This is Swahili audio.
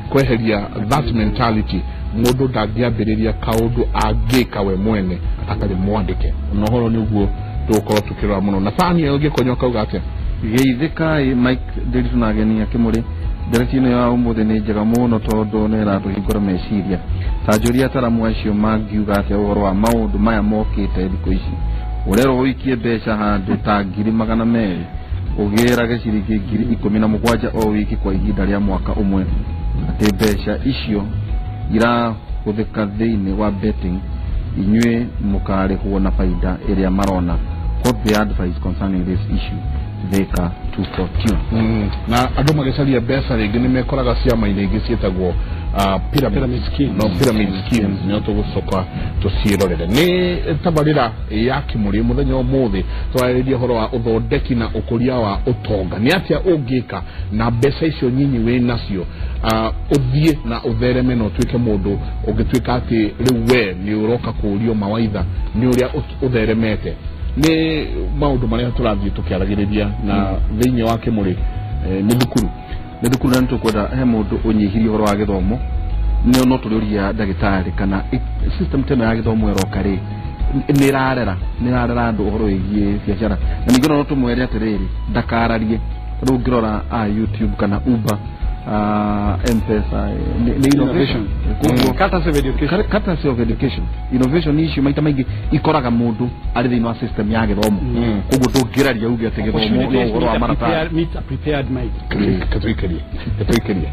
kweheria that mentality mundu ndangiambiriria kaundu angika we mwene atakari mwandike nohoro niguo tukorwo tukirora muno na fani yoge konyoka ugate geithika Mike Nderitu na ageni akimuri nderetine ya umuthi ni njega muno tondu ne ratuhingura meciria tajuria taramu acio mangiuga ati uhoro wa maundu maya mokite thiku ici urero wikie mbeca handu ta 200,000 ugira giciringi 17 o wiki kwa ihinda ria mwaka umwe ati mbeca icio ira kuthika thiini wa betting inywe mukare kuona faida iria marona. What the advice concerning this issue theka 242 na andu magicaria mbeca ringi ni mekoraga ciama ingi cietagwo pyramid schemes no tugucoka tuciirorere ni tabarira ya kimuri muthenya umuthi twaririe horo wa uthondeki na ukuria wa utonga ni atia ungika na mbeca icio nyinyi we nacio uthie na uthereme no twike mundu ungituika ati riu we ni uroka kurio mawaitha ni uria utheremete ni maundu maria turathie tukiaragiriria na thiini wa kimuri ni thukuru na ntukwenda he mundu unyihirie horo wa githomo ni no turiuria ndagitari kana system teno ya githomo erokari ni rarera andu horo igie biashara na ningo no tumwere atiriri ndakararie rungirora YouTube kana Uber M-Pesa ni innovation courtesy of education innovation issue maita maingi ikoraga mundu ari thiini wa system ya githomo koguo ndungiraria uge ati githomo no horo wa marata prepared Mike katwikeria